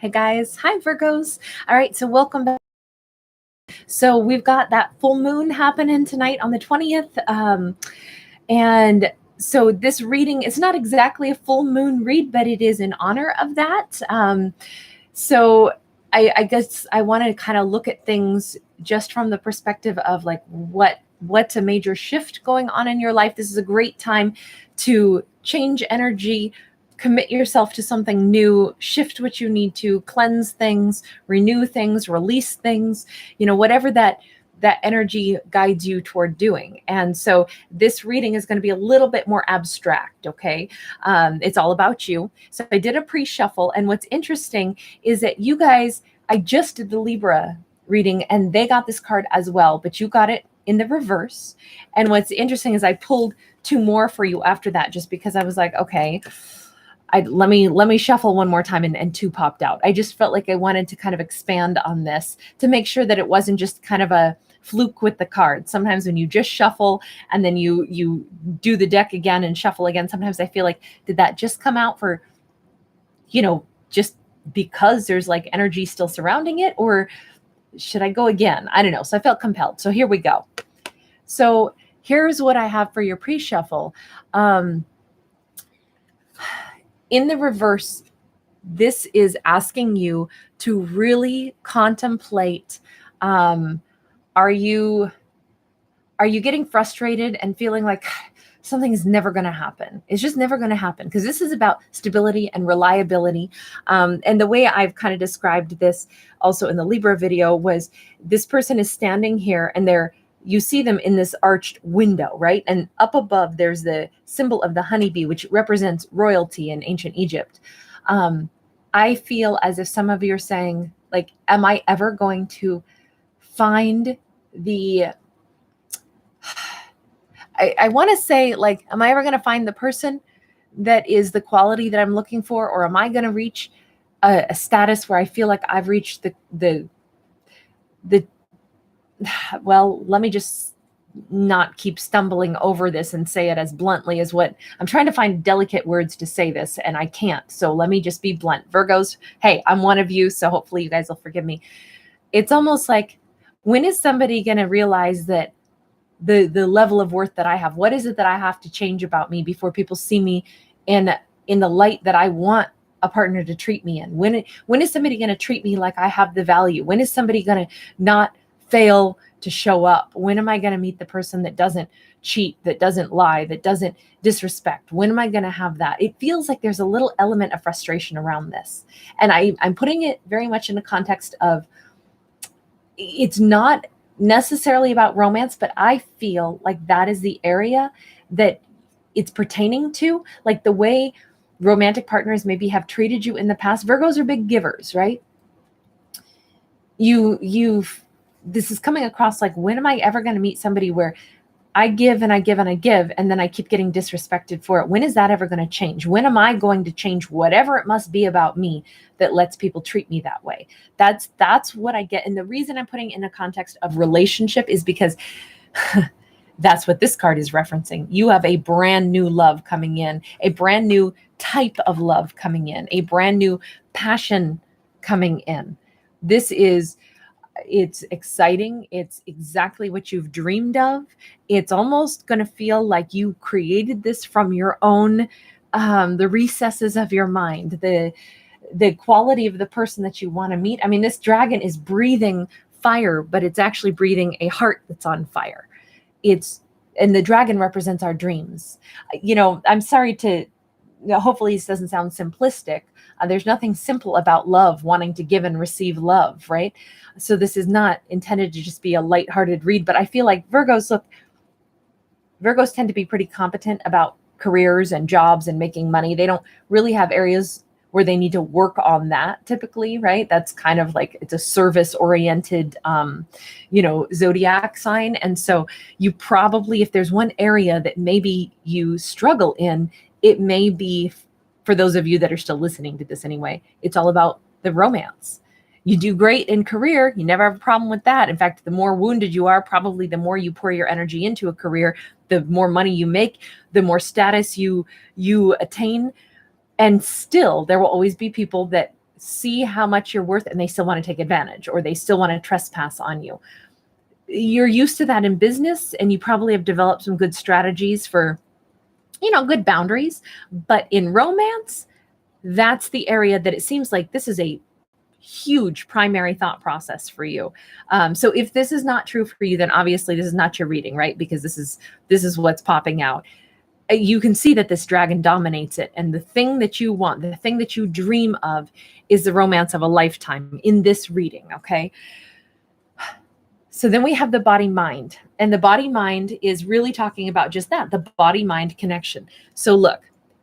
Hey guys, hi Virgos. All right, so welcome back. So we've got that full moon happening tonight on the 20th. And so this reading is not exactly a full moon read, but it is in honor of that. So I guess I want to kind of look at things just from the perspective of like what's a major shift going on in your life. This is a great time to change energy, commit yourself to something new, shift what you need to, cleanse things, renew things, release things, whatever that energy guides you toward doing. And so this reading is going to be a little bit more abstract, okay? It's all about you. So I did a pre-shuffle, and what's interesting is that you guys, I just did the Libra reading, and they got this card as well, but you got it in the reverse. And what's interesting is I pulled two more for you after that, just because I was like, okay, let me shuffle one more time, and two popped out. I just felt like I wanted to kind of expand on this to make sure that it wasn't just kind of a fluke with the cards. Sometimes when you just shuffle and then you do the deck again and shuffle again, sometimes I feel like, did that just come out for, just because there's like energy still surrounding it, or should I go again? I don't know. So I felt compelled. So here we go. So here's what I have for your pre-shuffle. In the reverse, this is asking you to really contemplate, are you getting frustrated and feeling like something is never going to happen? It's just never going to happen, because this is about stability and reliability. And the way I've kind of described this also in the Libra video was, this person is standing here and you see them in this arched window, right? And up above, there's the symbol of the honeybee, which represents royalty in ancient Egypt. I feel as if some of you are saying, like, am I ever going to find I want to say, like, am I ever going to find the person that is the quality that I'm looking for? Or am I going to reach a status where I feel like I've reached the well, let me just not keep stumbling over this and say it as bluntly as what I'm trying to find delicate words to say this, and I can't. So let me just be blunt. Virgos, hey, I'm one of you, so hopefully you guys will forgive me. It's almost like, when is somebody going to realize that the level of worth that I have? What is it that I have to change about me before people see me in the light that I want a partner to treat me in? When is somebody going to treat me like I have the value? When is somebody going to not fail to show up? When am I going to meet the person that doesn't cheat, that doesn't lie, that doesn't disrespect? When am I going to have that? It feels like there's a little element of frustration around this. And I'm putting it very much in the context of, it's not necessarily about romance, but I feel like that is the area that it's pertaining to, like the way romantic partners maybe have treated you in the past. Virgos are big givers, right? This is coming across like, when am I ever going to meet somebody where I give and I give and I give, and then I keep getting disrespected for it? When is that ever going to change? When am I going to change whatever it must be about me that lets people treat me that way? That's what I get. And the reason I'm putting in a context of relationship is because that's what this card is referencing. You have a brand new love coming in, a brand new type of love coming in, a brand new passion coming in. It's exciting. It's exactly what you've dreamed of. It's almost going to feel like you created this from your own, the recesses of your mind, the quality of the person that you want to meet. I mean, this dragon is breathing fire, but it's actually breathing a heart that's on fire. And the dragon represents our dreams. I'm sorry to, hopefully this doesn't sound simplistic. There's nothing simple about love, wanting to give and receive love, right? So this is not intended to just be a lighthearted read, but I feel like Virgos tend to be pretty competent about careers and jobs and making money. They don't really have areas where they need to work on that typically, right? That's kind of like, it's a service-oriented, zodiac sign. And so you probably, if there's one area that maybe you struggle in, it may be, for those of you that are still listening to this anyway, it's all about the romance. You do great in career. You never have a problem with that. In fact, the more wounded you are, probably the more you pour your energy into a career, the more money you make, the more status you attain. And still, there will always be people that see how much you're worth and they still want to take advantage, or they still want to trespass on you. You're used to that in business, and you probably have developed some good strategies for, good boundaries. But in romance, that's the area that it seems like this is a huge primary thought process for you. So if this is not true for you, then obviously this is not your reading, right? Because this is what's popping out. You can see that this dragon dominates it. And the thing that you want, the thing that you dream of, is the romance of a lifetime in this reading, okay? So then we have the body-mind. And the body-mind is really talking about just that, the body-mind connection. So look,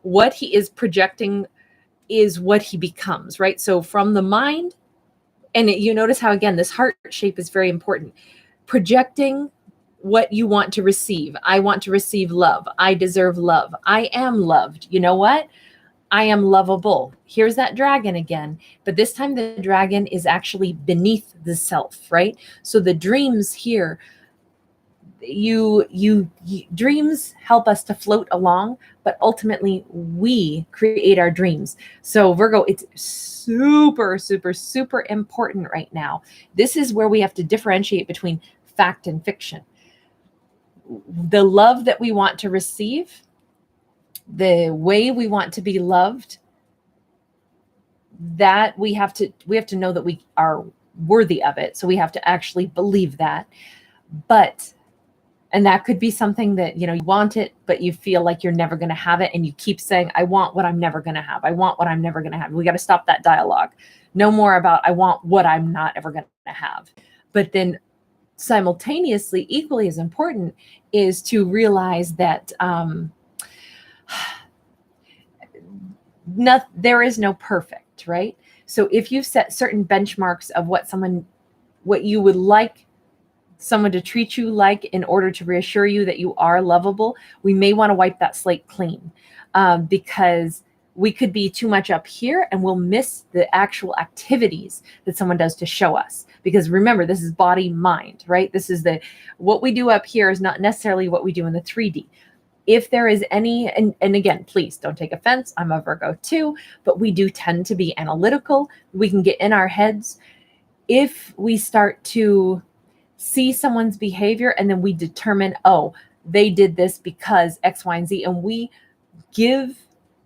what he is projecting is what he becomes, right? So from the mind, and you notice how, again, this heart shape is very important. Projecting what you want to receive. I want to receive love. I deserve love. I am loved. You know what? I am lovable. Here's that dragon again. But this time the dragon is actually beneath the self, right? So the dreams here, dreams help us to float along, but ultimately we create our dreams. So Virgo, it's super, super, super important right now. This is where we have to differentiate between fact and fiction. The love that we want to receive, the way we want to be loved, that we have to know that we are worthy of it. So we have to actually believe that. And that could be something that, you want it, but you feel like you're never going to have it. And you keep saying, I want what I'm never going to have. I want what I'm never going to have. We got to stop that dialogue. No more about, I want what I'm not ever going to have. But then simultaneously, equally as important, is to realize that there is no perfect, right? So if you've set certain benchmarks of what you would like someone to treat you like in order to reassure you that you are lovable, we may want to wipe that slate clean, because we could be too much up here and we'll miss the actual activities that someone does to show us. Because remember, this is body mind, right? This is what we do up here is not necessarily what we do in the 3D. If there is any, and again, please don't take offense, I'm a Virgo too, but we do tend to be analytical. We can get in our heads. If we start to see someone's behavior and then we determine, oh, they did this because X, Y, and Z, and we give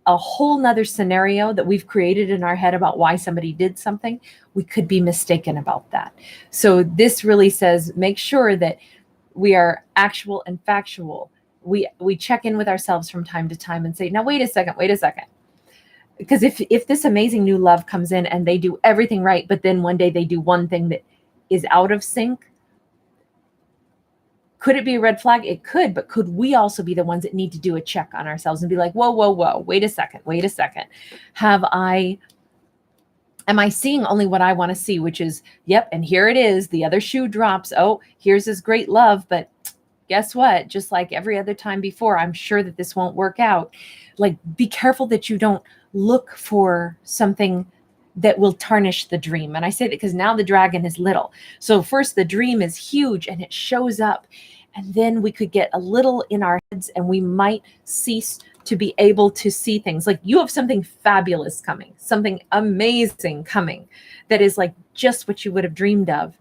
a whole nother scenario that we've created in our head about why somebody did something, we could be mistaken about that. So this really says, make sure that we are actual and factual. We check in with ourselves from time to time and say, now, wait a second. Because if this amazing new love comes in and they do everything right, but then one day they do one thing that is out of sync, could it be a red flag? It could, but could we also be the ones that need to do a check on ourselves and be like, whoa, wait a second. Am I seeing only what I want to see, which is, yep, and here it is, the other shoe drops. Oh, here's this great love, but guess what? Just like every other time before, I'm sure that this won't work out. Like, be careful that you don't look for something that will tarnish the dream. And I say that because now the dragon is little. So first the dream is huge and it shows up. And then we could get a little in our heads and we might cease to be able to see things. Like, you have something fabulous coming, something amazing coming that is like just what you would have dreamed of.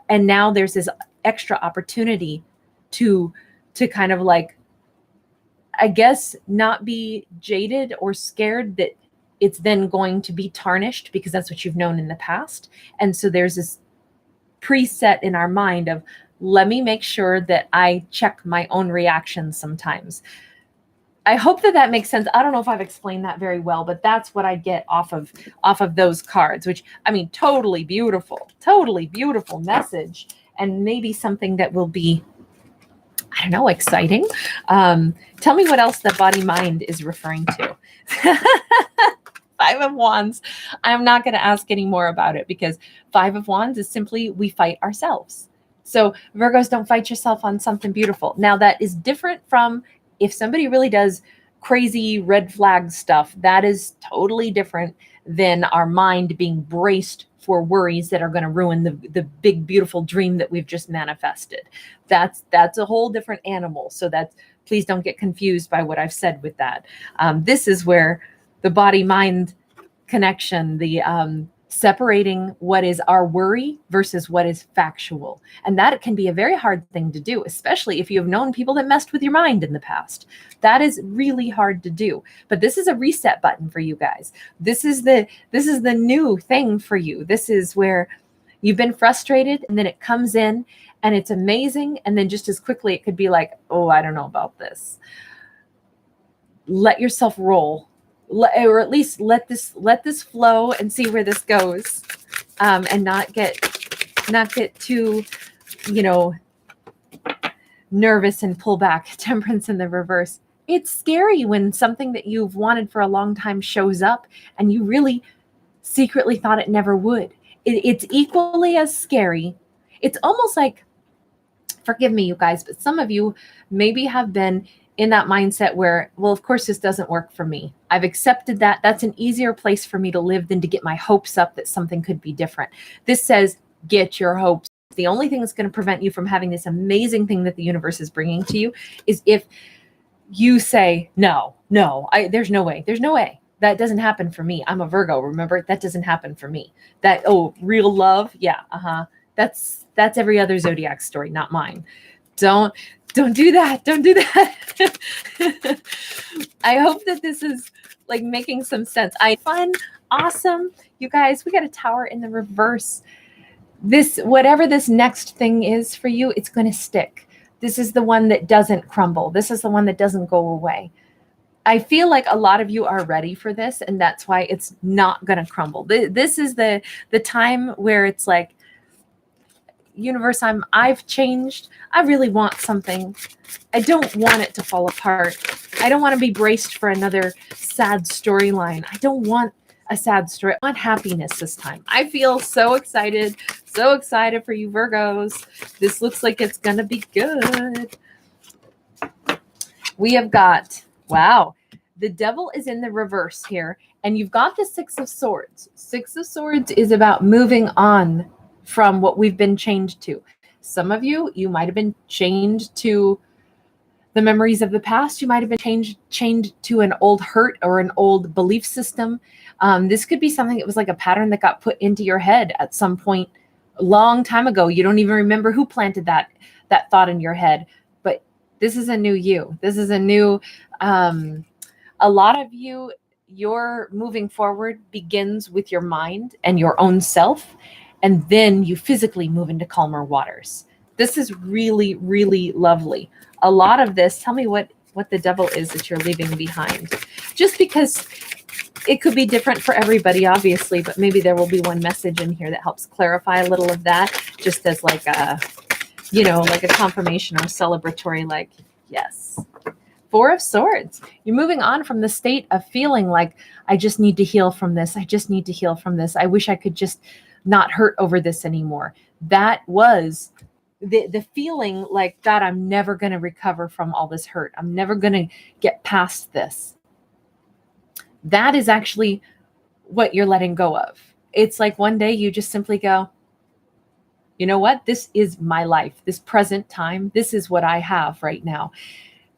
And now there's this extra opportunity to kind of like, I guess, not be jaded or scared that it's then going to be tarnished because that's what you've known in the past. And so there's this preset in our mind of, let me make sure that I check my own reactions sometimes. I hope that makes sense. I don't know if I've explained that very well, but that's what I get off of those cards, which, I mean, totally beautiful message, and maybe something that will be, I don't know, exciting. Tell me what else the body mind is referring to. 5 of Wands. I'm not going to ask any more about it because 5 of Wands is simply, we fight ourselves. So Virgos, don't fight yourself on something beautiful. Now that is different from if somebody really does crazy red flag stuff. That is totally different than our mind being braced for worries that are going to ruin the big, beautiful dream that we've just manifested. That's a whole different animal. So please don't get confused by what I've said with that. This is where the body-mind connection, the separating what is our worry versus what is factual. And that can be a very hard thing to do, especially if you have known people that messed with your mind in the past. That is really hard to do. But this is a reset button for you guys. This is the new thing for you. This is where you've been frustrated and then it comes in and it's amazing. And then just as quickly, it could be like, oh, I don't know about this. Let yourself roll. Or at least let this flow and see where this goes, and not get too, nervous and pull back. Temperance in the reverse. It's scary when something that you've wanted for a long time shows up and you really secretly thought it never would. It's equally as scary. It's almost like, forgive me, you guys, but some of you maybe have been in that mindset where, well, of course, this doesn't work for me. I've accepted that. That's an easier place for me to live than to get my hopes up that something could be different. This says, get your hopes. The only thing that's going to prevent you from having this amazing thing that the universe is bringing to you is if you say, no, there's no way. There's no way. That doesn't happen for me. I'm a Virgo. Remember, that doesn't happen for me. That, real love. Yeah. That's every other zodiac story, not mine. Don't do that. Don't do that. I hope that this is like making some sense. Fun. Awesome. You guys, we got a tower in the reverse. Whatever this next thing is for you, it's going to stick. This is the one that doesn't crumble. This is the one that doesn't go away. I feel like a lot of you are ready for this, and that's why it's not going to crumble. This is the time where it's like, universe, I've changed. I really want something. I don't want it to fall apart. I don't want to be braced for another sad storyline. I don't want a sad story. I want happiness this time. I feel so excited for you Virgos. This looks like it's going to be good. We have got, wow, the devil is in the reverse here. And you've got the Six of Swords. Six of Swords is about moving on from what we've been chained to. Some of you might have been chained to the memories of the past. You might have been chained to an old hurt or an old belief system. This could be something that was like a pattern that got put into your head at some point a long time ago. You don't even remember who planted that thought in your head. But this is a new you. This is a new, a lot of you, your moving forward begins with your mind and your own self. And then you physically move into calmer waters. This is really, really lovely. A lot of this, tell me what the devil is that you're leaving behind. Just because it could be different for everybody, obviously, but maybe there will be one message in here that helps clarify a little of that, just as like a, like a confirmation or a celebratory, like, yes. Four of Swords. You're moving on from the state of feeling like, I just need to heal from this. I just need to heal from this. I wish I could just not hurt over this anymore. That was the feeling like, God, I'm never going to recover from all this hurt. I'm never going to get past this. That is actually what you're letting go of. It's like one day you just simply go, you know what? This is my life. This present time. This is what I have right now.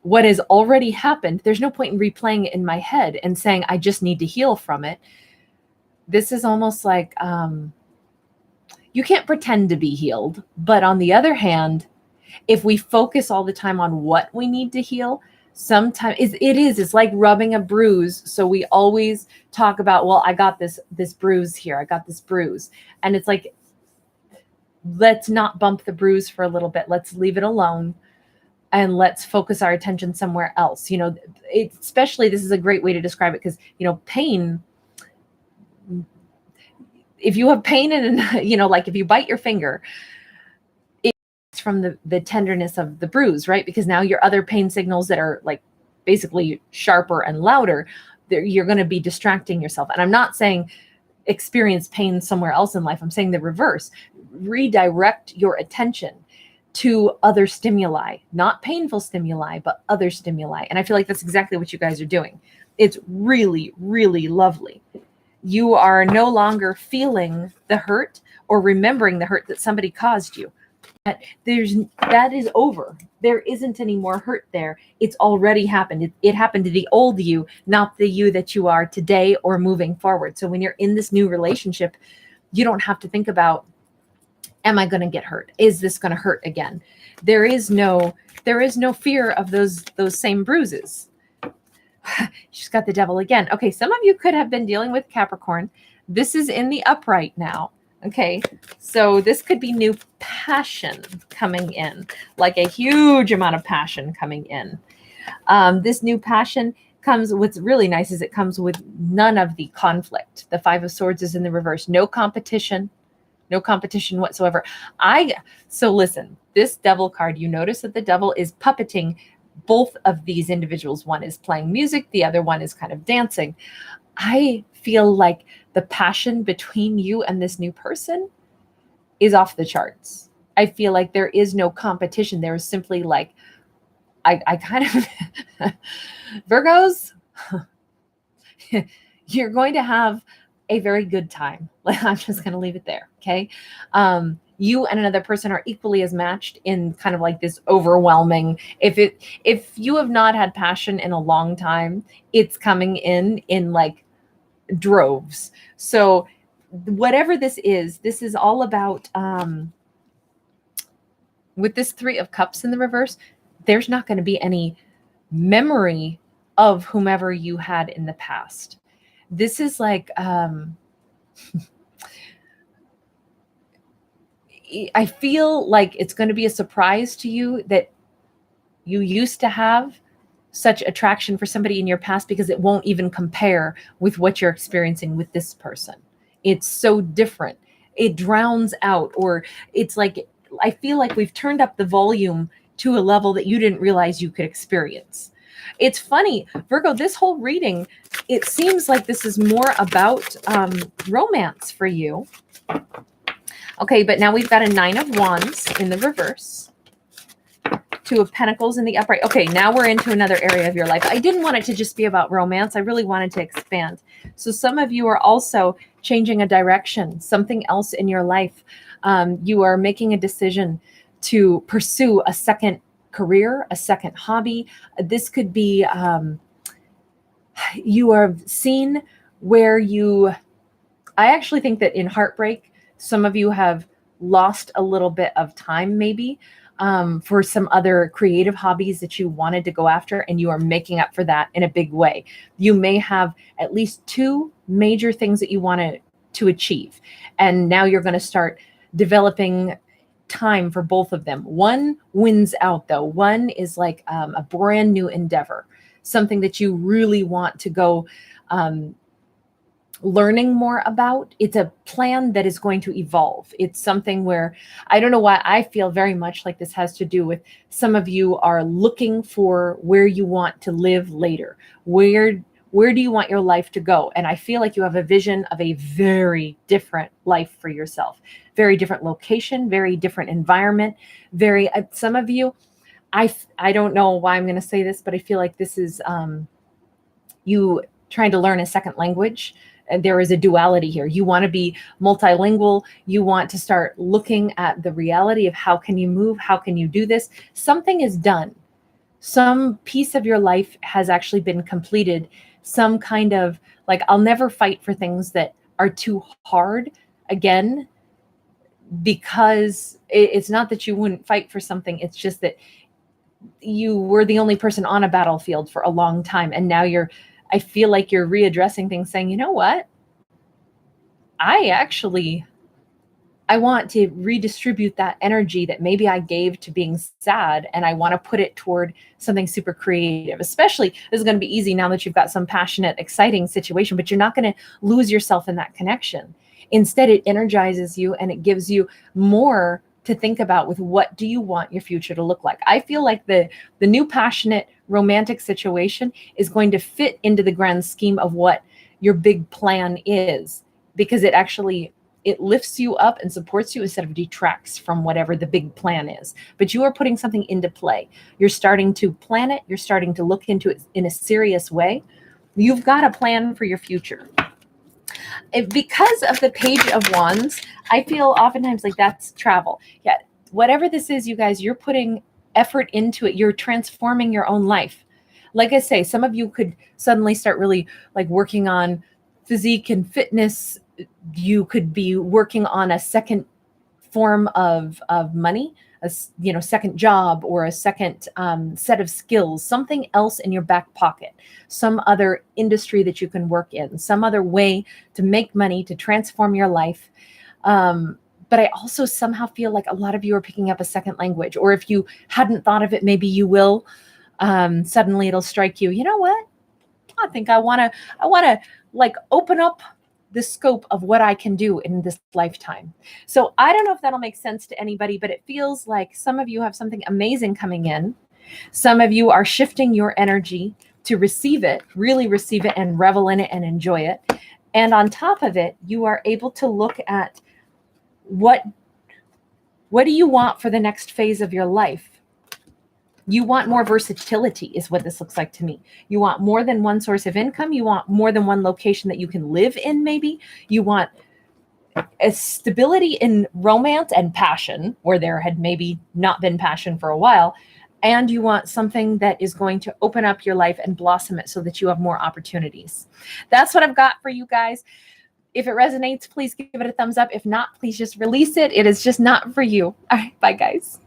What has already happened, there's no point in replaying it in my head and saying, I just need to heal from it. This is almost like, you can't pretend to be healed. But on the other hand, if we focus all the time on what we need to heal, sometimes it's like rubbing a bruise. So we always talk about, well, I got this bruise here. I got this bruise. And it's like, let's not bump the bruise for a little bit. Let's leave it alone. And let's focus our attention somewhere else. Especially this is a great way to describe it because, pain, if you have pain and, like if you bite your finger, it's from the tenderness of the bruise, right? Because now your other pain signals that are like basically sharper and louder, you're going to be distracting yourself. And I'm not saying experience pain somewhere else in life. I'm saying the reverse. Redirect your attention to other stimuli, not painful stimuli, but other stimuli. And I feel like that's exactly what you guys are doing. It's really, really lovely. You are no longer feeling the hurt or remembering the hurt that somebody caused you. That is over. There isn't any more hurt there. It's already happened. It happened to the old you, not the you that you are today or moving forward. So when you're in this new relationship you don't have to think about, am I going to get hurt? Is this going to hurt again? There is no fear of those same bruises. She's got the devil again. Okay, some of you could have been dealing with Capricorn. This is in the upright now. Okay, so this could be new passion coming in, like a huge amount of passion coming in. This new passion comes, what's really nice is it comes with none of the conflict. The Five of Swords is in the reverse. No competition whatsoever. So listen, this devil card, you notice that the devil is puppeting both of these individuals. One is playing music, the other one is kind of dancing. I feel like the passion between you and this new person is off the charts. I feel like there is no competition. There is simply like, I kind of, Virgos, you're going to have a very good time. I'm just going to leave it there. Okay. You and another person are equally as matched in kind of like this overwhelming. If you have not had passion in a long time, it's coming in like droves. So whatever this is all about, with this Three of Cups in the reverse, there's not going to be any memory of whomever you had in the past. This is like, I feel like it's going to be a surprise to you that you used to have such attraction for somebody in your past, because it won't even compare with what you're experiencing with this person. It's so different. It drowns out, or it's like, I feel like we've turned up the volume to a level that you didn't realize you could experience. It's funny, Virgo, this whole reading, it seems like this is more about romance for you. Okay, but now we've got a Nine of Wands in the reverse, Two of Pentacles in the upright. Okay, now we're into another area of your life. I didn't want it to just be about romance. I really wanted to expand. So some of you are also changing a direction, something else in your life. You are making a decision to pursue a second career, a second hobby. This could be, you are seen where I actually think that in heartbreak, some of you have lost a little bit of time maybe for some other creative hobbies that you wanted to go after, and you are making up for that in a big way. You may have at least two major things that you want to achieve, and now you're going to start developing time for both of them. One wins out though. One is like a brand new endeavor, something that you really want to go learning more about. It's a plan that is going to evolve. It's something where, I don't know why I feel very much like this has to do with some of you are looking for where you want to live later. Where do you want your life to go? And I feel like you have a vision of a very different life for yourself, very different location, very different environment, some of you, I don't know why I'm going to say this, but I feel like this is you trying to learn a second language. And there is a duality here. You want to be multilingual. You want to start looking at the reality of how can you move? How can you do this? Something is done. Some piece of your life has actually been completed. Some kind of like, I'll never fight for things that are too hard again, because it's not that you wouldn't fight for something. It's just that you were the only person on a battlefield for a long time. And now I feel like you're readdressing things, saying, you know what? I want to redistribute that energy that maybe I gave to being sad, and I want to put it toward something super creative. Especially, this is going to be easy now that you've got some passionate, exciting situation, but you're not going to lose yourself in that connection. Instead, it energizes you and it gives you more to think about with what do you want your future to look like. I feel like the new passionate romantic situation is going to fit into the grand scheme of what your big plan is, because it lifts you up and supports you instead of detracts from whatever the big plan is. But you are putting something into play. You're starting to plan it. You're starting to look into it in a serious way. You've got a plan for your future. Because of the Page of Wands, I feel oftentimes like that's travel. Yeah, whatever this is, you guys, you're putting effort into it. You're transforming your own life. Like I say, some of you could suddenly start really like working on physique and fitness you could be working on a second form of money, second job, or a second set of skills, something else in your back pocket, some other industry that you can work in, some other way to make money, to transform your life. But I also somehow feel like a lot of you are picking up a second language, or if you hadn't thought of it, maybe you will. Suddenly it'll strike you. You know what? I think I want to like open up the scope of what I can do in this lifetime. So I don't know if that'll make sense to anybody, but it feels like some of you have something amazing coming in. Some of you are shifting your energy to receive it, really receive it and revel in it and enjoy it. And on top of it, you are able to look at what do you want for the next phase of your life? You want more versatility is what this looks like to me. You want more than one source of income. You want more than one location that you can live in, maybe. You want a stability in romance and passion, where there had maybe not been passion for a while. And you want something that is going to open up your life and blossom it so that you have more opportunities. That's what I've got for you guys. If it resonates, please give it a thumbs up. If not, please just release it. It is just not for you. All right, bye, guys.